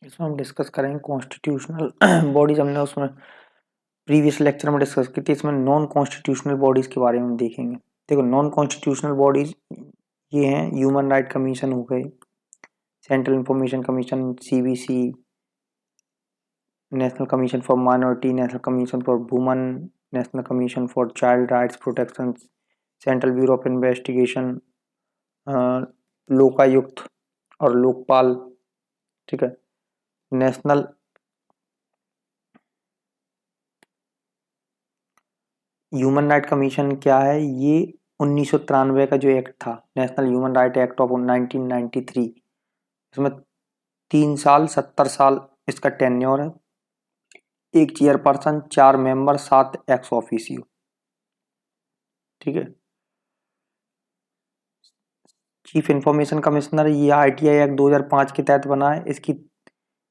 इसमें हम डिस्कस करेंगे कॉन्स्टिट्यूशनल बॉडीज। हमने उसमें प्रीवियस लेक्चर में डिस्कस की थी। इसमें नॉन कॉन्स्टिट्यूशनल बॉडीज के बारे में हम देखेंगे। देखो, नॉन कॉन्स्टिट्यूशनल बॉडीज ये हैं, ह्यूमन राइट कमीशन हो गए, central information commission CBC, national commission for minority, national commission for woman, national commission for child rights protection, central bureau of investigation, Lokayukta और लोकपाल। ठीक है। नेशनल ह्यूमन राइट कमीशन क्या है? ये 1993 का जो एक्ट था, national human right act of 1993, इसमें 3 साल 70 साल इसका टेन्योर है। एक चेयरपर्सन, 4 मेंबर, 7 एक्स ऑफिसियो। ठीक है। चीफ इंफॉर्मेशन कमिश्नर, ये आरटीआई एक्ट 2005 के तहत बना है। इसकी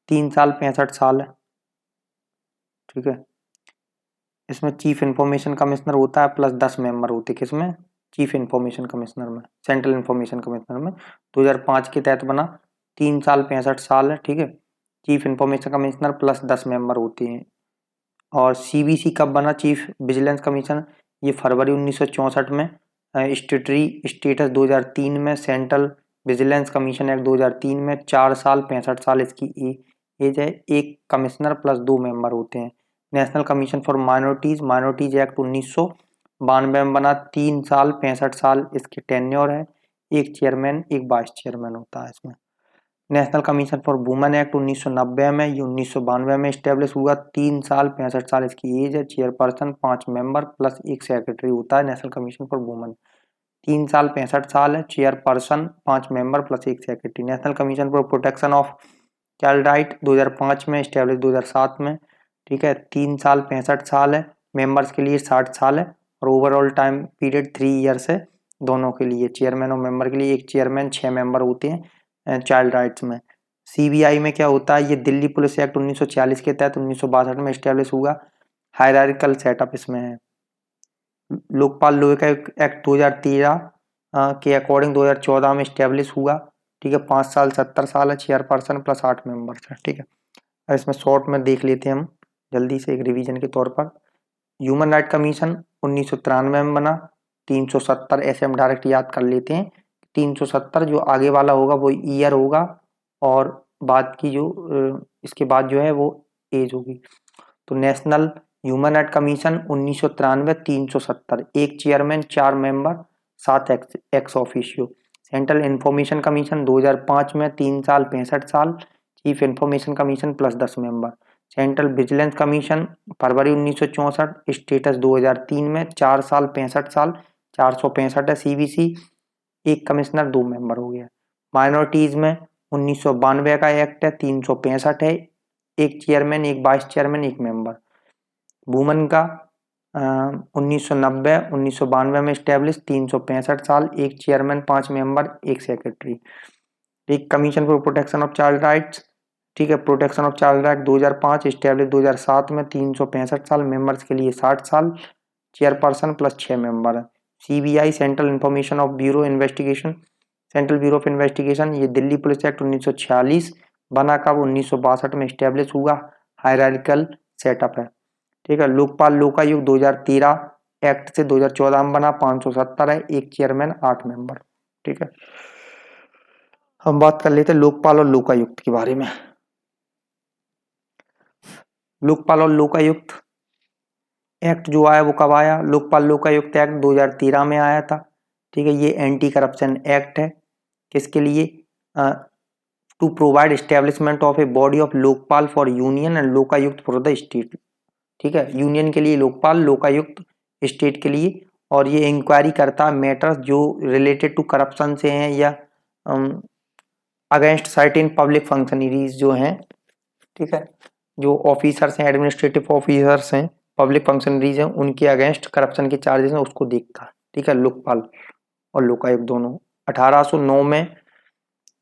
3 साल 65 साल है। ठीक है। इसमें चीफ इंफॉर्मेशन कमिश्नर होता है प्लस 10 मेंबर होते हैं। किसमें? चीफ इंफॉर्मेशन कमिश्नर में, सेंट्रल इंफॉर्मेशन कमिश्नर में। 2005 के तहत बना, 3 साल 65 साल है। ठीक है। Chief information commissioner plus 10 member होते हैं। और सीबीसी कब बना? चीफ विजिलेंस कमीशन, ये फरवरी 1964 में। स्टेटरी स्टेटस 2003 में। सेंट्रल विजिलेंस कमीशन एक्ट 2003 में। 4 साल 65 साल इसकी एज है। एक कमिश्नर प्लस 2 मेंबर होते हैं। National commission for minorities, minorities act 1992 में बना। 3 साल 65 साल इसके टेन्योर है। एक चेयरमैन एक वाइस चेयरमैन होता है इसमें। National commission for women act 1990 में, ये 1992 में स्टेब्लिश हुआ। 3 साल 65 साल इसकी एज है। चेयरपर्सन 5 मेंबर प्लस एक सेक्रेटरी होता है नेशनल कमीशन फॉर वुमेन। 3 साल 65 साल है। चेयरपर्सन 5 मेंबर प्लस एक secretary. National commission for protection of child right 2005 में, स्टेब्लिश 2007 में। ठीक है। 3 साल 65 साल है। मेंबर्स के लिए 60 साल है। और ओवरऑल टाइम पीरियड 3 ईयर्स है दोनों के लिए, चेयरमैन और मेंबर के लिए। एक चेयरमैन 6 मेंबर होते हैं चाइल्ड राइट्स में। सीबीआई में क्या होता है? ये दिल्ली पुलिस एक्ट 1940 के तहत 1962 में स्टेब्लिश हुआ। हायरार्किकल सेटअप इसमें है। लोकपाल लोक एक्ट 2013 के अकॉर्डिंग 2014 में स्टेब्लिश हुआ। ठीक है। 5 साल 70 साल है। चेयरपर्सन प्लस 8 मेंबर्स है। ठीक है। अब इसमें शॉर्ट में देख लेते हैं हम जल्दी से एक रिवीजन के तौर पर। ह्यूमन राइट कमीशन 1993 में बना। 370 ऐसे हम डायरेक्ट याद कर लेते हैं। 370 जो आगे वाला होगा वो ईयर होगा, और बाद की जो इसके बाद जो है वो एज होगी। तो नेशनल ह्यूमन राइट कमीशन 1993 370, एक chairman 4 member 7 ex officio. Central information commission 2005 में, 3 साल 65 साल। Chief information commission plus 10 member. Central vigilance commission फरवरी 1964, स्टेटस 2003 में, 4 साल 65 साल। 465 है सीबीसी। एक कमिश्नर 2 मेंबर हो गया। माइनॉरिटीज में 1992 का एक्ट है, 365 है। एक चेयरमैन एक वाइस चेयरमैन एक मेंबर। वुमन का 1990 1992 में स्टेब्लिश, 365 साल। एक चेयरमैन 5 मेंबर एक सेक्रेटरी। एक commission for protection of child rights. ठीक है। Protection of child right 2005, establish 2007 में। 365 साल। मेंबर्स के लिए 60 साल। चेयरपर्सन प्लस 6 मेंबर है। CBI central information of bureau investigation, central bureau of investigation, ये दिल्ली पुलिस एक्ट 1946 बना। कब? 1962 में स्टेब्लिश हुआ। हायरार्किकल सेटअप है। ठीक है। लोकपाल लोकायुक्त 2013 एक्ट से 2014 में बना। 570 है। एक चेयरमैन 8 मेंबर। ठीक है। हम बात कर लेते हैं लोकपाल और लोकायुक्त के बारे में। लोकपाल और लोकायुक्त एक्ट जो आया वो कब आया? लोकपाल लोकायुक्त एक्ट 2013 में आया था। ठीक है। ये एंटी करप्शन एक्ट है। किसके लिए? To provide establishment of a body of Lokpal for union and Lokayukta for the state. ठीक है। यूनियन के लिए लोकपाल, लोकायुक्त स्टेट के लिए। और ये इंक्वायरी करता है मैटर्स जो रिलेटेड टू करप्शन से हैं या अगेंस्ट सर्टेन पब्लिक फंक्शनरीज जो हैं। ठीक है। जो ऑफिसर्स हैं, एडमिनिस्ट्रेटिव ऑफिसर्स हैं, पब्लिक फंक्शनरीज हैं, उनके अगेंस्ट करप्शन के चार्जेस हैं उसको देखता है। ठीक है। लोकपाल और लोकायुक्त दोनों। 1809 में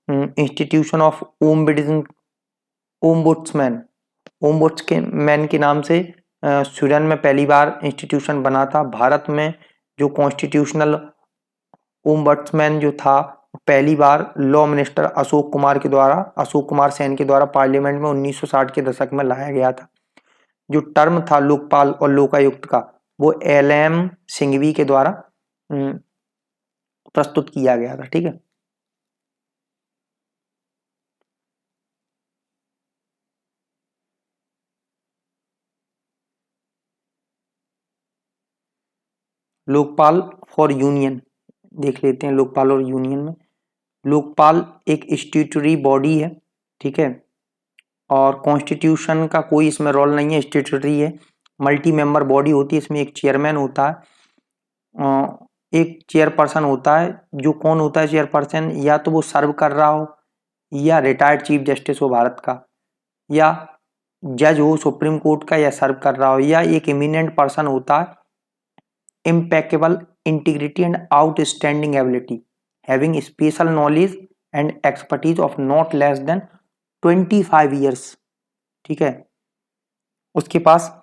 इंस्टीट्यूशन ऑफ ओम्बुड्समैन, ओम्बुड्समैन के नाम से स्वीडन में पहली बार इंस्टीट्यूशन बना था। भारत में जो कॉन्स्टिट्यूशनल ओम्बुड्समैन जो था पहली बार लॉ मिनिस्टर अशोक कुमार सेन के द्वारा पार्लियामेंट में 1960 के दशक में लाया गया था। जो टर्म था लोकपाल और लोकायुक्त का, वो LM सिंघवी के द्वारा प्रस्तुत किया गया था। ठीक है, लोकपाल फॉर यूनियन देख लेते हैं। लोकपाल और यूनियन में, लोकपाल एक स्टैट्यूटरी बॉडी है। ठीक है, और कॉन्स्टिट्यूशन का कोई इसमें रोल नहीं है, स्टैट्यूटरी है, मल्टी मेंबर बॉडी होती है। इसमें एक चेयरमैन होता है, एक चेयरपर्सन होता है। जो कौन होता है चेयरपर्सन, या तो वो सर्व कर रहा हो, या रिटायर्ड चीफ जस्टिस हो भारत का, या जज हो सुप्रीम कोर्ट का, या सर्व कर रहा हो, या एक इमिनेंट पर्सन होता है, impeccable integrity and outstanding ability, having special knowledge and expertise of not less than 25 years। ठीक है, उसके पास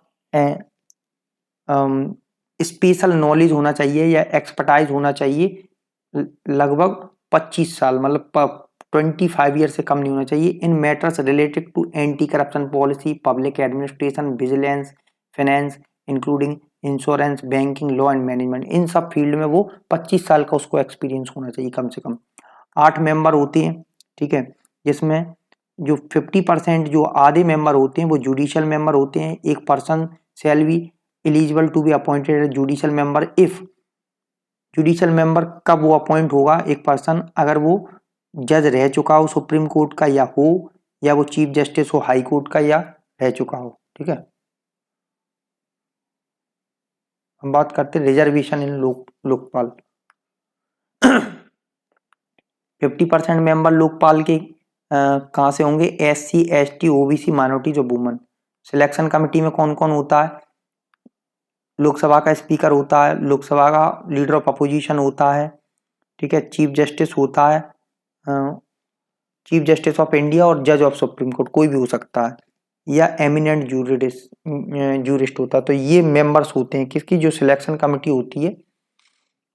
स्पेशल नॉलेज होना चाहिए या एक्सपर्टाइज होना चाहिए लगभग 25 साल, मतलब 25 ईयर से कम नहीं होना चाहिए। In matters related to anti corruption policy, public administration, vigilance, finance including insurance, banking, law and management, इन सब फील्ड में वो 25 साल का उसको एक्सपीरियंस होना चाहिए कम से कम। 8 मेंबर होते हैं। ठीक है, जिसमें जो 50% जो आधे मेंबर होते हैं वो जुडिशियल मेंबर होते हैं। एक person shall be eligible to be appointed judicial member if, judicial member कब वो अपॉइंट होगा एक पर्सन, अगर वो जज रह चुका हो सुप्रीम कोर्ट का, या वो चीफ जस्टिस हो हाई कोर्ट का, या रह चुका हो। ठीक है, हम बात करते हैं रिजर्वेशन इन लोकपाल। 50% मेंबर लोकपाल के कहाँ से होंगे, SC ST OBC माइनॉरिटीज और वुमन। सिलेक्शन कमेटी में कौन कौन होता है, लोकसभा का स्पीकर होता है, लोकसभा का लीडर ऑफ अपोजिशन होता है। ठीक है, चीफ जस्टिस होता है, चीफ जस्टिस ऑफ इंडिया और जज ऑफ सुप्रीम कोर्ट कोई भी हो सकता है, या एमिनेंट जूरिस्ट होता है। तो ये मेंबर्स होते हैं किसकी, जो सिलेक्शन कमेटी होती है।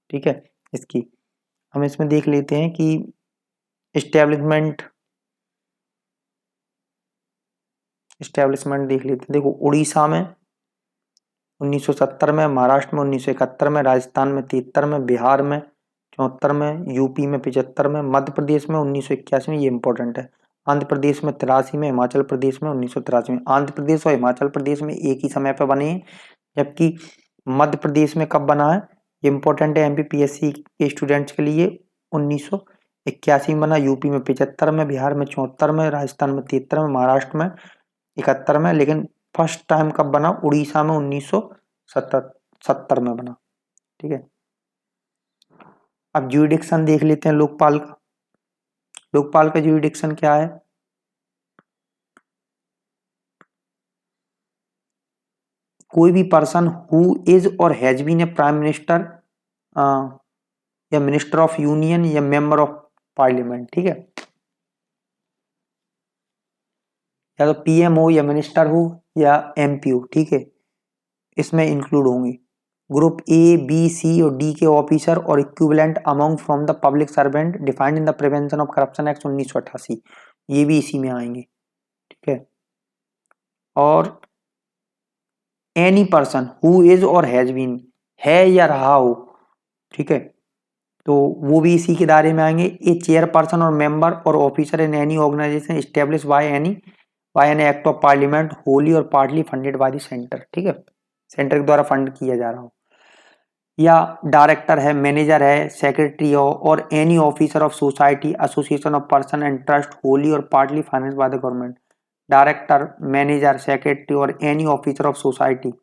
ठीक है, इसकी हम इसमें देख लेते हैं कि इस्टेब्लिशमेंट देख लेते हैं। देखो, उड़ीसा में 1970 में, महाराष्ट्र में 1971 में, राजस्थान में 73 में, बिहार में 74 में, यूपी में 75 में, मध्य प्रदेश में 1981 में, ये इंपॉर्टेंट है, आंध्र प्रदेश में 83 में, हिमाचल प्रदेश में 1983 में। आंध्र प्रदेश और हिमाचल प्रदेश में एक ही समय पर बने हैं, जबकि मध्य प्रदेश में कब बना है, ये इंपॉर्टेंट है MPPSC के स्टूडेंट्स के लिए, 1981 में बना। यूपी में 75 में, बिहार में 74 में, राजस्थान में 73 में, महाराष्ट्र में 71 में, लेकिन फर्स्ट टाइम कब बना, उड़ीसा में 1970 में बना। ठीक है, अब ज्यूरिडिक्शन देख लेते हैं लोकपाल का। लोकपाल का ज्यूरिडिक्शन क्या है, कोई भी पर्सन हु इज और has been a prime minister या मिनिस्टर ऑफ यूनियन या मेंबर ऑफ पार्लियामेंट। ठीक है, या तो PM हो या मिनिस्टर हो या MP हो। ठीक है, इसमें इंक्लूड होंगे। ग्रुप A, B, C और D के ऑफिसर और equivalent among from the public servant defined in the prevention of corruption act 1988, ये भी इसी में आएंगे। ठीक है, और एनी पर्सन हु इज और हैज बीन, है या रहा हो, ठीक है, तो वो भी इसी के दायरे में आएंगे। ए चेयरपर्सन और मेंबर और officer in any organisation establish by an act of parliament wholly और partly funded by the centre. ठीक है, सेंटर के द्वारा फंड किया जा रहा हो, या डायरेक्टर है, मैनेजर है, सेक्रेटरी हो, और any officer of society, association of person and trust wholly और partly finance by the government. Director, manager, secretary और any officer of society,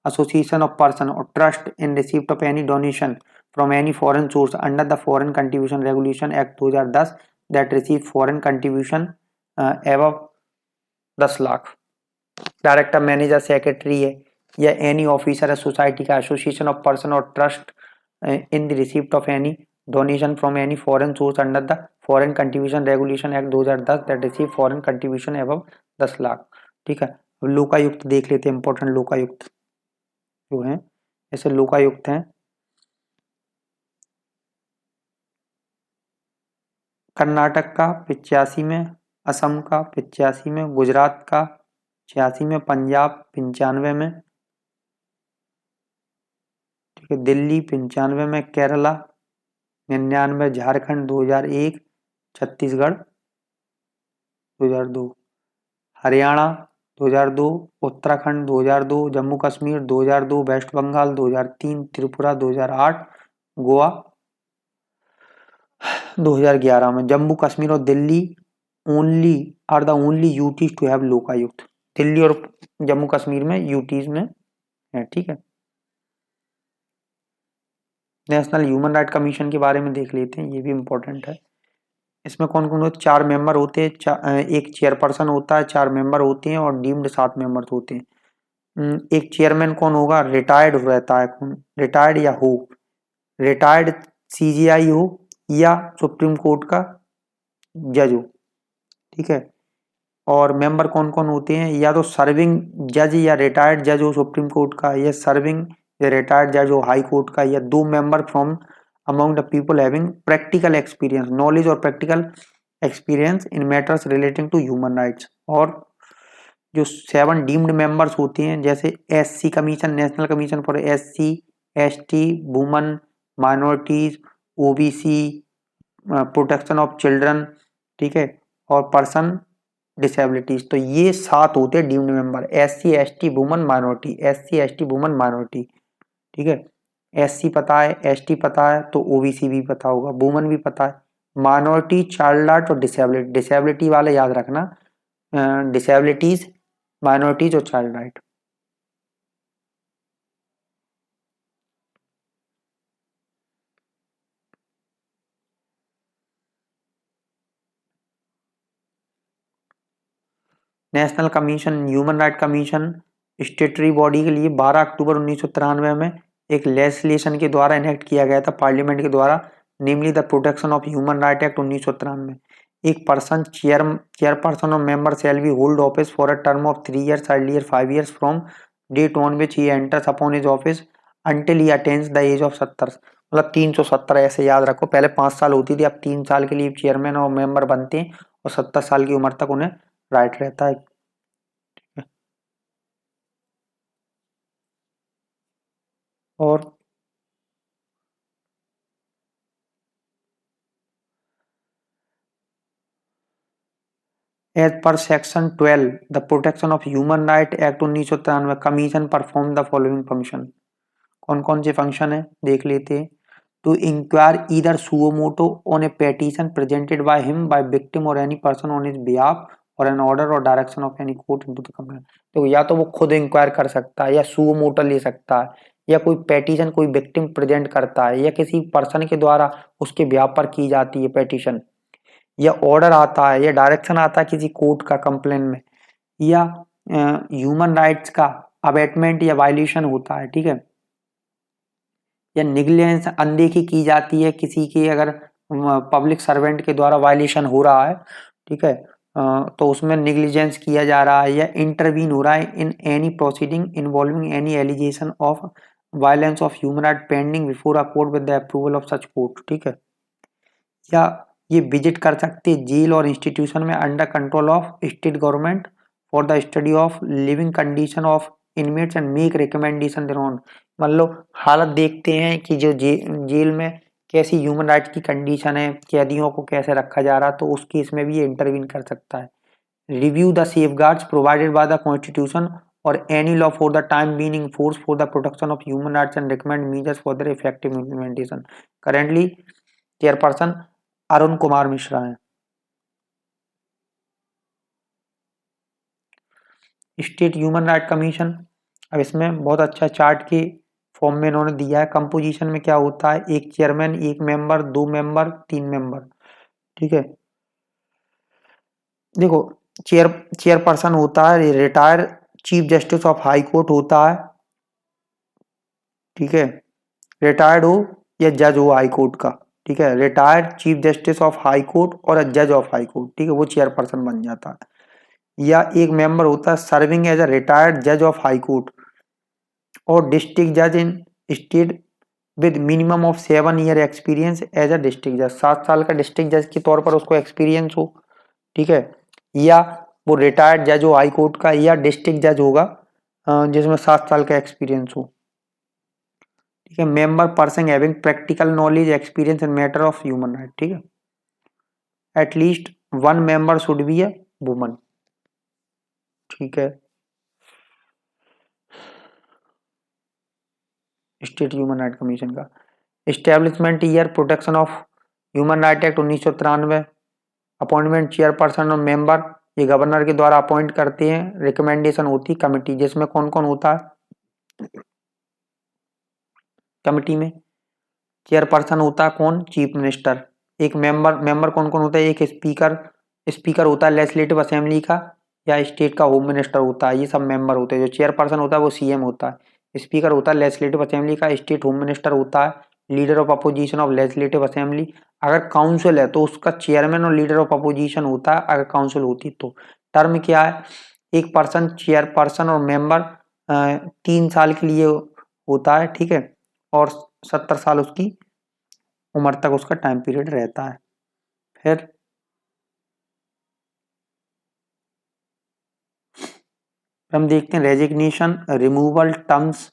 association of person or trust in receipt of any donation from any foreign source under the Foreign Contribution Regulation Act 2010 that receive foreign contribution above 10 lakh. Director, manager, secretary है, या any officer है society का, association of person और trust in the receipt of any donation from any foreign source under the foreign contribution regulation act 2010 that receive foreign contribution above 10 lakh. ठीक है, लोकायुक्त देख लेते हैं, इंपॉर्टेंट लोकायुक्त जो है, ऐसे लोकायुक्त हैं। कर्नाटक का 85 में, असम का 85 में, गुजरात का 86 में, पंजाब 95 में, ठीक है, दिल्ली 95 में, केरला 99, झारखंड 2001, छत्तीसगढ़ 2002, हरियाणा 2002, उत्तराखंड 2002, जम्मू कश्मीर 2002, वेस्ट बंगाल 2003, त्रिपुरा 2008, गोवा 2011 में। जम्मू कश्मीर और Delhi only are the only UTs to have Lokayukta. Delhi और जम्मू कश्मीर में यूटीज में है, ठीक है। नेशनल ह्यूमन राइट कमीशन के बारे में देख लेते हैं, ये भी इम्पोर्टेंट है। इसमें कौन कौन होते हैं? 4 मेंबर होते हैं, एक चेयरपर्सन होता है, 4 मेंबर होते हैं और डीम्ड 7 मेंबर्स होते हैं। एक चेयरमैन कौन होगा? रिटायर्ड रहता है, कौन रिटायर्ड या हो, रिटायर्ड सीजीआई हो या सुप्रीम कोर्ट का जज हो, ठीक है। और मेंबर कौन कौन होते हैं? या तो सर्विंग जज या रिटायर्ड जज हो सुप्रीम कोर्ट का, या सर्विंग या रिटायर्ड जज हो हाई कोर्ट का, या 2 member from among the people having practical experience, knowledge और practical experience in matters relating to human rights. और जो 7 डीम्ड मेंबर्स होते हैं, जैसे SC commission, national commission for SC ST woman minorities OBC, protection of children, ठीक है, और person disabilities. तो ये 7 होते हैं deemed member, SC ST woman minority, SC ST woman minority, ठीक है। एससी पता है, एसटी पता है, तो ओबीसी भी पता होगा, वुमन भी पता है, माइनॉरिटी, चाइल्ड राइट और डिसेबिलिटी। डिसेबिलिटी वाले याद रखना, डिसेबिलिटीज, माइनॉरिटीज और child right. National commission human right commission स्टेटरी body के लिए 12 अक्टूबर 1993 में एक लेजिस्लेशन के द्वारा इनेक्ट किया गया था पार्लियामेंट के द्वारा, namely the protection of human right act 1993। एक पर्सन चेयरपर्सन और member shall be hold office for a term of 3 years, earlier 5 years from date on which he enters upon his office until he attains the age of 70। मतलब 370 ऐसे याद रखो, पहले 5 साल होती थी, अब 3 साल के लिए चेयरमैन और मेंबर बनते हैं और 70 साल की उम्र तक उन्हें राइट रहता है। और एज पर section 12 the protection of human right act 1993 commission perform the following function. कौन कौन से फंक्शन है देख लेते हैं। To inquire either suo motu on a petition presented by him by victim और any person on his behalf और an order और direction of any court into the complaint. तो या तो वो खुद इंक्वायर कर सकता है, या सुओ मोटो ले सकता है, या कोई पेटिशन कोई विक्टिम प्रेजेंट करता है, या किसी पर्सन के द्वारा उसके बिहाफ पर की जाती है पेटिशन, या ऑर्डर आता है या डायरेक्शन आता है किसी कोर्ट का कंप्लेन में, या ह्यूमन राइट्स का अबेटमेंट या वायलेशन होता है, ठीक है, या निग्लिजेंस अनदेखी की जाती है किसी की, अगर पब्लिक सर्वेंट के द्वारा वायलेशन हो रहा है, ठीक है, तो उसमें निग्लिजेंस किया जा रहा है, या इंटरवीन हो रहा है in any proceeding involving any allegation of violence of human right pending before a court with the approval of such court, ठीक है। या ये विजिट कर सकते जेल और इंस्टीट्यूशन में under control of state government for the study of living condition of inmates and make recommendation thereon. मान लो हालत देखते हैं कि जो जेल में कैसी ह्यूमन राइट्स की कंडीशन है, कैदियों को कैसे रखा जा रहा है, तो उस केस में भी ये इंटरवीन कर सकता है। Review the safeguards provided by the constitution और any law for the time being in force for the protection of human rights and recommend measures for their effective implementation. Currently chairperson Arun Kumar Mishra हैं। State human right commission, अब इसमें बहुत अच्छा chart के form में इन्होंने दिया है। कंपोजिशन में क्या होता है, एक चेयरमैन, एक मेंबर, 2 मेंबर, 3 मेंबर, ठीक है। देखो चेयरपर्सन होता है retire chief justice of high court होता है, ठीक है, रिटायर्ड हो या जज हो हाई कोर्ट का, ठीक है, retired chief justice of high court और जज ऑफ हाई कोर्ट, ठीक है, वो चेयरपर्सन बन जाता है। या एक मेंबर होता है सर्विंग एज अ रिटायर्ड जज ऑफ हाई कोर्ट और डिस्ट्रिक्ट जज in state with minimum of 7 year experience as a district जज, 7 साल का डिस्ट्रिक्ट जज के तौर पर उसको एक्सपीरियंस हो, ठीक है, या वो रिटायर्ड जज हो हाई कोर्ट का, या डिस्ट्रिक्ट जज होगा जिसमें 7 साल का एक्सपीरियंस हो, ठीक है। Member person having practical knowledge experience in matter of human right, ठीक है। At least one member should be a woman, ठीक है। स्टेट ह्यूमन राइट कमीशन का establishment year, protection of human right act 1993, appointment chairperson और member ये governor के द्वारा appoint करते हैं, रिकमेंडेशन होती कमेटी, जिसमें कौन कौन होता है कमेटी में? चेयरपर्सन होता है कौन? Chief minister. एक मेंबर कौन कौन होता है? एक स्पीकर होता है लेजिस्लेटिव असेंबली का या स्टेट का होम मिनिस्टर होता है, ये सब मेंबर होते हैं। जो चेयरपर्सन होता है वो सीएम होता है, स्पीकर होता है लेजिस्लेटिव असेंबली का, स्टेट होम मिनिस्टर होता है, leader of opposition of legislative assembly. अगर काउंसिल है तो उसका चेयरमैन और लीडर ऑफ अपोजिशन होता है, अगर काउंसिल होती तो। टर्म क्या है? एक पर्सन चेयरपर्सन और मेंबर 3 साल के लिए होता है, ठीक है, और 70 साल उसकी उम्र तक उसका टाइम पीरियड रहता है। फिर हम देखते हैं resignation, removal, terms,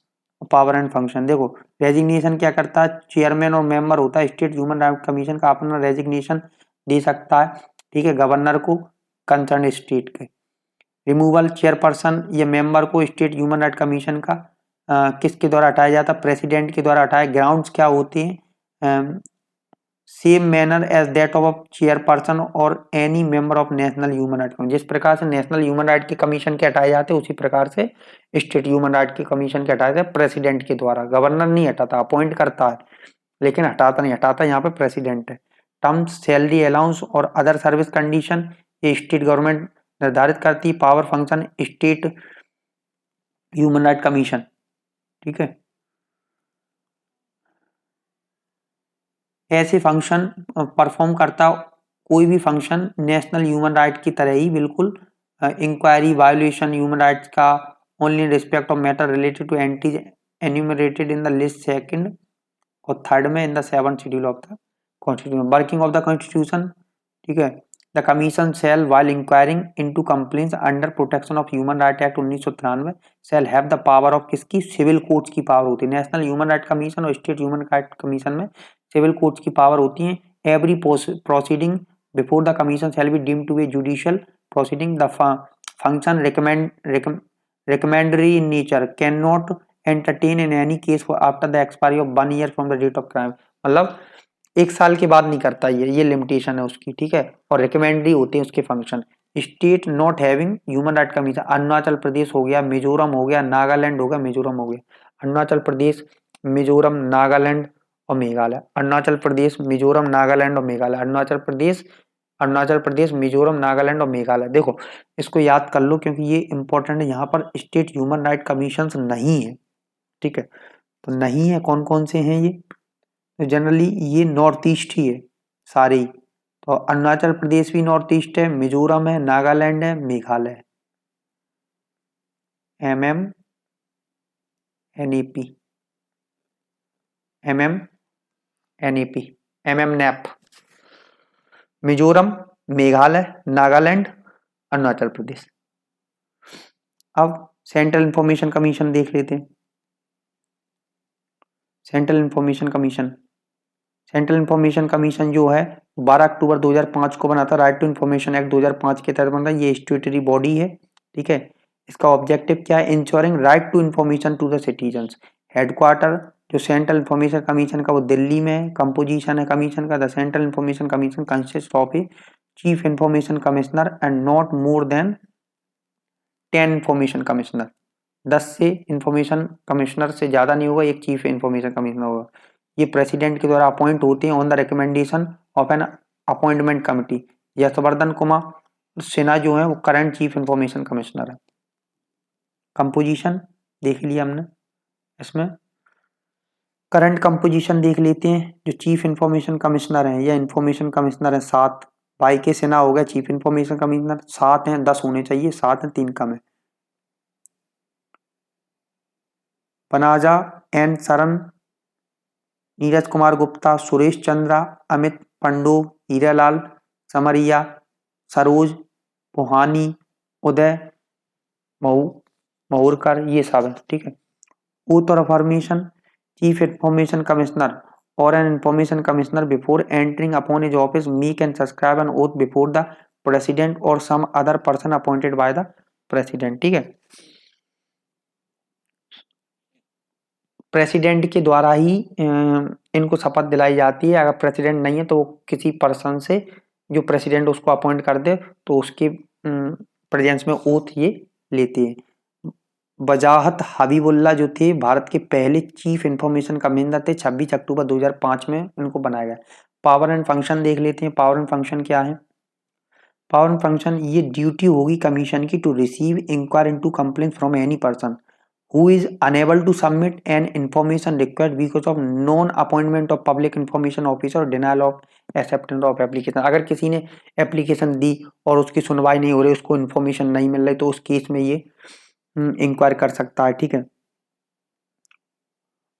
power and function. देखो रेजिग्नेशन क्या करता है? चेयरमैन और मेंबर होता है स्टेट ह्यूमन राइट कमीशन का, अपना रेजिग्नेशन दे सकता है, ठीक है, गवर्नर को कंसर्न स्टेट के। रिमूवल, चेयरपर्सन या मेंबर को स्टेट ह्यूमन राइट कमीशन का किसके द्वारा हटाया जाता है? प्रेसिडेंट के द्वारा हटाया। ग्राउंड्स क्या होते हैं? Same manner as that of chairperson और any member of national human right commission. जिस प्रकार से नेशनल ह्यूमन राइट के कमीशन के हटाए जाते हैं उसी प्रकार से स्टेट ह्यूमन राइट के कमीशन के हटाए जाते प्रेसिडेंट के द्वारा। गवर्नर नहीं हटाता, अपॉइंट करता है लेकिन हटाता नहीं, हटाता यहाँ पे प्रेसिडेंट है। टर्म्स, सैलरी अलाउंस और अदर सर्विस कंडीशन ये स्टेट गवर्नमेंट निर्धारित करती है। Power function state human right commission, ठीक है। ऐसे फंक्शन परफॉर्म करता कोई भी फंक्शन नेशनल ह्यूमन राइट की तरह ही बिल्कुल। इंक्वायरी, वायोलेशन ह्यूमन राइट्स का only in respect of matter related to entries enumerated in the list second और थर्ड में in the 7th schedule of the constitution. Working of the constitution, ठीक है। The commission shall while inquiring into complaints under protection of human right act 1993 shall have the power of किसकी? Civil courts की power होती है। National human right commission और state human right commission में civil courts की power होती है। Every proceeding before the commission shall be deemed to be judicial proceeding. The function recommendatory in nature cannot entertain in any case for after the expiry of 1 year from the date of crime। मतलब 1 साल के बाद नहीं करता ये limitation है उसकी, ठीक है। और रिकमेंडरी होते हैं उसके function. State not having human right commission, Arunachal Pradesh हो गया, मिजोरम हो गया, नागालैंड हो गया, मिजोरम हो गया। अरुणाचल प्रदेश, मिजोरम, नागालैंड और मेघालय। अरुणाचल प्रदेश, मिजोरम, नागालैंड और मेघालय। अरुणाचल प्रदेश, मिजोरम, नागालैंड और मेघालय। देखो इसको याद कर लो क्योंकि ये इंपॉर्टेंट है। यहाँ पर स्टेट ह्यूमन राइट कमीशन नहीं है, ठीक है। तो नहीं है, कौन कौन से हैं ये? तो जनरली ये नॉर्थ ईस्ट ही है सारे ही। तो अरुणाचल प्रदेश भी नॉर्थ ईस्ट है, मिजोरम है, नागालैंड है, मेघालय है। MM NEP, NEP, Mizoram, Meghalaya, Nagaland, Arunachal Pradesh. अब सेंट्रल इंफॉर्मेशन कमीशन देख लेते हैं। सेंट्रल इंफॉर्मेशन कमीशन जो है 12 अक्टूबर 2005 को बना था। राइट टू इंफॉर्मेशन एक्ट 2005 के तहत बना था। ये स्टैट्यूटरी बॉडी है, ठीक है। इसका ऑब्जेक्टिव क्या है? Ensuring right to information to the citizens. Headquarter जो सेंट्रल इंफॉर्मेशन कमीशन का वो दिल्ली में है। कंपोजिशन है कमीशन का, the central information commission consist of a chief information commissioner and not more than 10 information commissioner. 10 से इंफॉर्मेशन कमिश्नर से ज्यादा नहीं होगा, एक चीफ इंफॉर्मेशन कमिश्नर होगा। ये प्रेसिडेंट के द्वारा अपॉइंट होते हैं on the recommendation of an appointment committee. Yashwardhan Kumar Sinha जो है वो करंट चीफ इंफॉर्मेशन कमिश्नर है। कंपोजिशन देख लिया हमने, इसमें करंट कंपोजिशन देख लेते हैं। जो चीफ इंफॉर्मेशन कमिश्नर है या इंफॉर्मेशन कमिश्नर है 7। भाई के सिन्हा हो गया चीफ इंफॉर्मेशन कमिश्नर, 7 हैं, 10 होने चाहिए, 7 हैं, 3 कम है। पनाजा एन शरण नीरज कुमार गुप्ता, सुरेश चंद्रा, अमित पंडो, हीरालाल समरिया, सरोज पोहानी, उदय महुरकर, ये सब है। ठीक है। Oath of formation, chief information commissioner or an information commissioner before entering upon his office make and subscribe an oath before the president or some other person appointed by the president। ठीक है। President के द्वारा ही इनको शपथ दिलाई जाती है। अगर प्रेसिडेंट नहीं है तो किसी पर्सन से, जो प्रेसिडेंट उसको अपॉइंट कर दे, तो उसके प्रेजेंस में ओथ ये लेते हैं। वजाहत हबीबुल्ला जो थे भारत के पहले चीफ इंफॉर्मेशन कमिश्नर थे। 26 अक्टूबर 2005 में इनको बनाया गया। पावर एंड फंक्शन देख लेते हैं। पावर एंड फंक्शन क्या है? पावर एंड फंक्शन, ये ड्यूटी होगी कमीशन की to receive inquire into complaint from any person who is unable to submit an information request because of non appointment of public information officer or denial of acceptance of application। अगर किसी ने application दी और उसकी सुनवाई नहीं हो रही, उसको इन्फॉर्मेशन नहीं मिल रही, तो उस केस में ये इंक्वायर कर सकता है। ठीक है।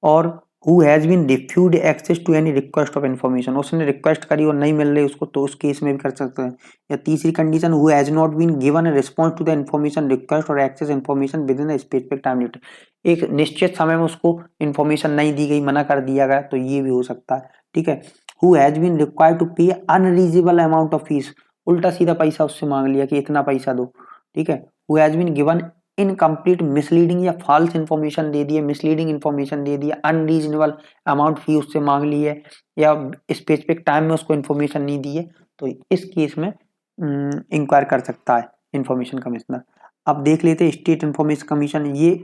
और who has been refused access to any request of information, उसने रिक्वेस्ट करी और नहीं मिल रही उसको, तो उस केस में भी कर सकते हैं। या तीसरी condition, who has not been given a response to the information request or access information within a specific time limit, एक निश्चित समय में उसको इन्फॉर्मेशन नहीं दी गई, मना कर दिया गया, तो ये भी हो सकता है। ठीक है। who has been required to pay unreasonable amount of fees, उल्टा सीधा पैसा उससे मांग लिया कि इतना पैसा दो। ठीक है। who has been given incomplete misleading या फॉल्स इंफॉर्मेशन दे दिए, मिसलीडिंग इंफॉर्मेशन दे दिया, अनरीजनेबल अमाउंट फी उससे मांग ली है, या स्पेसिफिक टाइम में उसको इंफॉर्मेशन नहीं दी है, तो इस केस में इंक्वायर कर सकता है इंफॉर्मेशन कमिश्नर। अब देख लेते हैं स्टेट इंफॉर्मेशन कमीशन। ये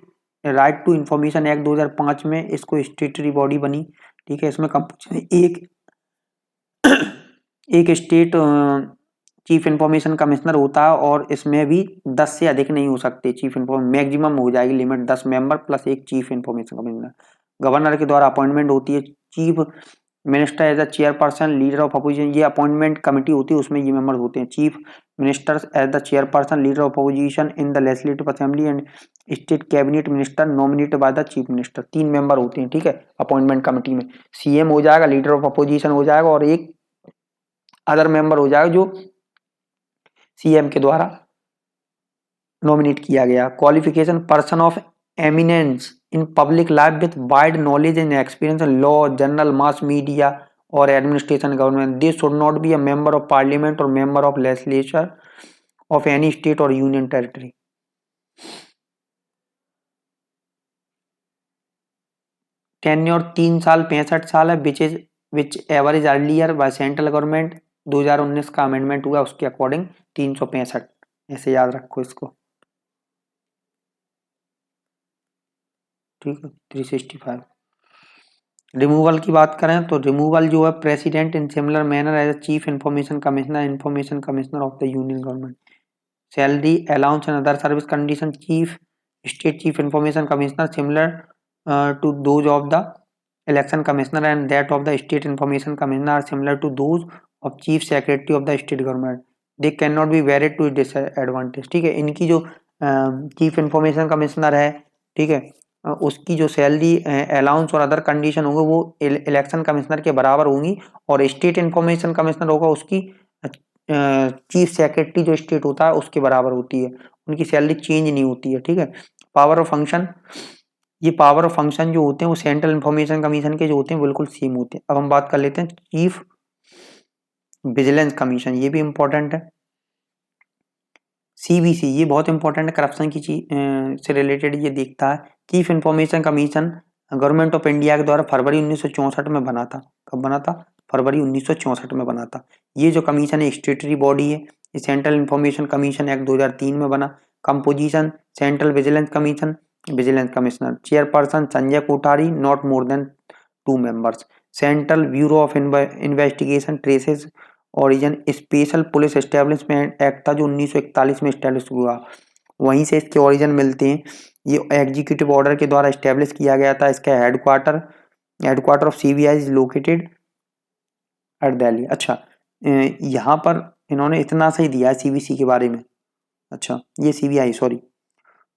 राइट टू इंफॉर्मेशन एक्ट 2005 में इसको स्टेटरी बॉडी बनी। ठीक है। इसमें एक स्टेट चीफ इंफॉर्मेशन कमिश्नर होता है, और इसमें भी 10 से अधिक नहीं हो सकते चीफ इंफॉर्मेशन, मैक्सिमम हो जाएगी लिमिट 10 मेंबर प्लस एक चीफ इंफॉर्मेशन कमिश्नर। गवर्नर के द्वारा अपॉइंटमेंट होती है। Chief minister as a chairperson, leader of opposition, ये अपॉइंटमेंट कमेटी होती है, उसमें ये मेंबर्स होते हैं। Chief minister as the chairperson, leader of opposition in the legislative assembly and state cabinet minister nominated by the chief minister. 3 member होते हैं। ठीक है। अपॉइंटमेंट कमेटी में सीएम हो जाएगा, लीडर ऑफ अपोजिशन हो जाएगा, और एक अदर मेंबर हो जाएगा जो सीएम के द्वारा नॉमिनेट किया गया। Qualification, person of eminence in public life with wide knowledge and experience in law, general, mass media और administration government. They should not be a member of parliament और member of legislature of any state और union territory. Tenure 3 साल 65 साल है, which average earlier by central government. 2019 का amendment हुआ, उसके according 365, ऐसे याद रखो इसको। ठीक है। 365। रिमूवल की बात करें तो रिमूवल जो है, president in similar manner as chief information commissioner of the union government. Salary allowance and other service condition, chief state chief information commissioner similar to those of the election commissioner and that of the state information commissioner are similar to those of chief secretary of the state government. They can not be varied to disadvantage. ठीक है। इनकी जो chief information commissioner है, ठीक है, उसकी जो salary allowance और अदर कंडीशन होंगे वो इलेक्शन कमिश्नर के बराबर होंगी, और स्टेट इंफॉर्मेशन कमिश्नर होगा उसकी चीफ सेक्रेटरी जो स्टेट होता है उसके बराबर होती है, उनकी सैलरी चेंज नहीं होती है। ठीक है। पावर ऑफ फंक्शन, ये पावर ऑफ फंक्शन जो होते हैं वो सेंट्रल इंफॉर्मेशन कमीशन के जो होते हैं बिल्कुल सेम होते हैं। अब हम बात कर लेते हैं चीफ विजिलेंस कमीशन, ये भी इंपॉर्टेंट है। सीबीसी, ये बहुत इंपॉर्टेंट है, करप्शन की चीज से रिलेटेड ये देखता है। Chief information commission government of India के द्वारा फरवरी 1964 में बना था। कब बना था? फरवरी 1964 में बना था। ये जो कमीशन है स्टेटरी बॉडी है। ये सेंट्रल इंफॉर्मेशन कमीशन एक्ट 2003 में बना। Composition, central vigilance commission, vigilance commissioner, chairperson Sanjay Kothari, not more then 2 members. Central bureau of investigation traces origin, special police establishment act था जो 1941 में एस्टेब्लिश हुआ, वहीं से इसके ओरिजिन मिलते हैं। ये एग्जीक्यूटिव ऑर्डर के द्वारा एस्टेब्लिश किया गया था। इसका headquarter of CBI is located at Delhi. अच्छा, यहाँ पर इन्होंने इतना सही दिया है सीबीसी के बारे में। अच्छा, ये सीबीआई, सॉरी।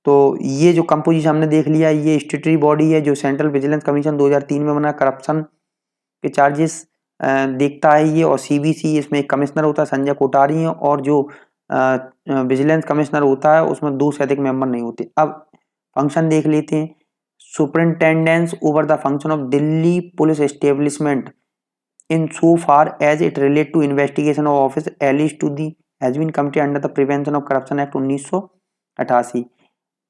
तो ये जो कंपोजिशन हमने देख लिया, ये स्टेटरी बॉडी है जो सेंट्रल विजिलेंस कमीशन 2003 में बना। करप्शन के चार्जेस देखता है ये, और सीबीसी इसमें एक कमिश्नर होता है संजय कोठारी, और जो विजिलेंस कमिश्नर होता है उसमें 2 से अधिक मेंबर नहीं होते। अब फंक्शन देख लेते हैं। Superintendence over the function of Delhi police establishment in so far as it relate to investigation of office alleged to the has been committed under the Prevention of Corruption Act 1988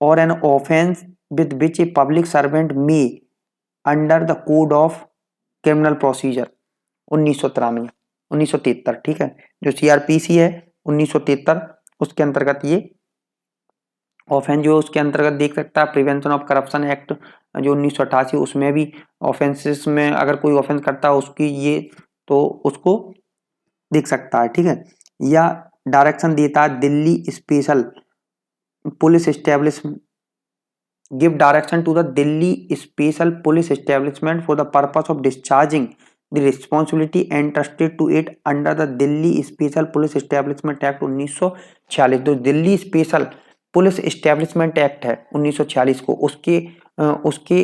or an offence with which a public servant may under the code of criminal procedure 1973, ठीक है, जो CrPC है 1973 उसके अंतर्गत ये offence जो उसके अंतर्गत देख सकता है। प्रिवेंशन ऑफ करप्शन एक्ट जो 1988 उसमें भी ऑफेंसेस में अगर कोई ऑफेंस करता है उसकी ये तो उसको देख सकता है, ठीक है। या डायरेक्शन देता है Delhi special police establishment, give direction to the Delhi special police establishment for the purpose of discharging the responsibility entrusted to it under the Delhi special police establishment act 1946। तो Delhi special police establishment act है 1946 को, उसके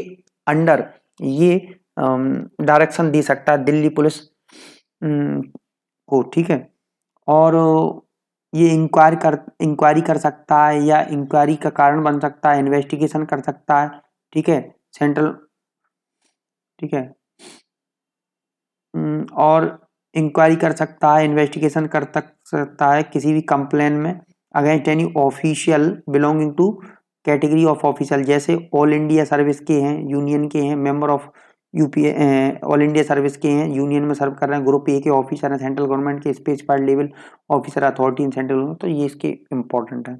under ये direction दे सकता है Delhi police को, ठीक है। और ये इंक्वायरी कर सकता है या इंक्वायरी का कारण बन सकता है, इन्वेस्टिगेशन कर सकता है, ठीक है, सेंट्रल, ठीक है, और इंक्वायरी कर सकता है, इन्वेस्टिगेशन कर सकता है किसी भी कंप्लेन में against any official belonging to category of official, जैसे ऑल इंडिया सर्विस के हैं, यूनियन के हैं, member of UPA, all India service के हैं, यूनियन में सर्व कर रहे हैं, ग्रुप ए के ऑफिसर हैं, सेंट्रल गवर्नमेंट के specified level officer authority in central government, तो ये इसके इम्पोर्टेंट है,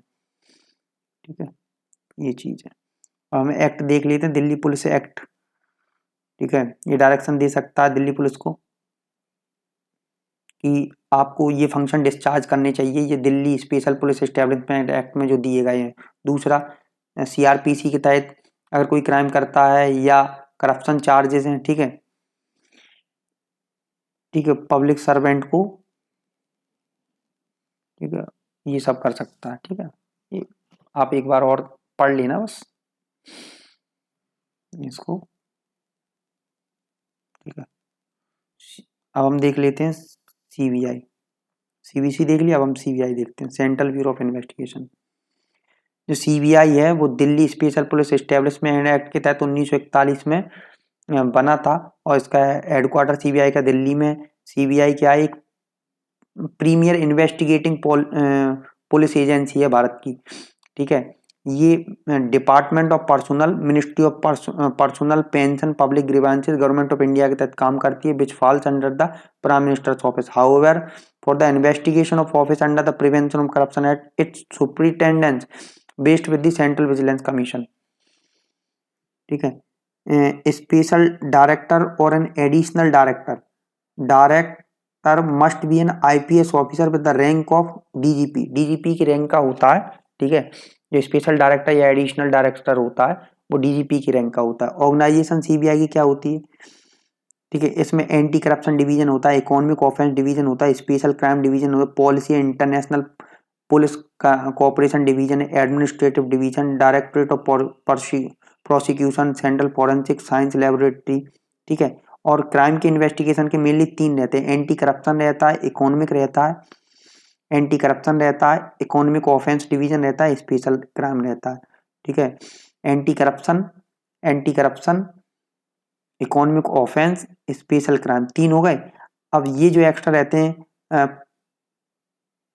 ठीक है, ये चीज़ है। और हमें एक्ट देख लेते हैं, दिल्ली पुलिस एक्ट, ठीक है, ये डायरेक्शन दे सकता है दिल्ली पुलिस को कि आपको ये फंक्शन डिस्चार्ज करने चाहिए, ये Delhi special police establishment act में जो दिए गए हैं। दूसरा सीआरपीसी के तहत अगर कोई क्राइम करता है या करप्शन चार्जेस हैं, ठीक है, ठीक है, पब्लिक सर्वेंट को, ठीक है, ये सब कर सकता है, ठीक है, ये आप एक बार और पढ़ लेना बस इसको, ठीक है। अब हम देख लेते हैं सीबीआई, सीबीसी देख लिया, अब हम सीबीआई देखते हैं, सेंट्रल ब्यूरो ऑफ इन्वेस्टिगेशन। जो सीबीआई है वो Delhi special police establishment act के तहत 1941 में बना था, और इसका हेडक्वार्टर सीबीआई का दिल्ली में। सीबीआई क्या है, एक प्रीमियर इन्वेस्टिगेटिंग पुलिस एजेंसी है भारत की, ठीक है। ये department of personal, ministry of personal, pension, public grievances, government of India के तहत काम करती है, which falls under the prime minister's office. However for the investigation of office under the prevention of corruption act it's superintendence based with the central vigilance commission, ठीक है। Special director और an additional director must be N IPS officer with the rank of DGP, DGP की rank का होता है, ठीक है। जो स्पेशल डायरेक्टर या एडिशनल डायरेक्टर होता है वो डीजीपी की रैंक का होता है। ऑर्गेनाइजेशन सीबीआई की क्या होती है, ठीक है, इसमें एंटी करप्शन डिवीजन होता है, इकोनॉमिक ऑफेंस डिवीजन होता है, स्पेशल क्राइम डिवीजन होता है, पॉलिसी इंटरनेशनल पुलिस का cooperation division, administrative division, directorate of prosecution, central forensic science laboratory, ठीक है। और क्राइम के इन्वेस्टिगेशन के मेनली 3 रहते हैं, एंटी करप्शन रहता है, इकोनॉमिक रहता है, एंटी करप्शन रहता है, इकोनॉमिक ऑफेंस डिवीजन रहता है, स्पेशल क्राइम रहता है, ठीक है। Anti corruption, economic offence, special crime, 3 हो गए। अब ये जो एक्स्ट्रा रहते हैं,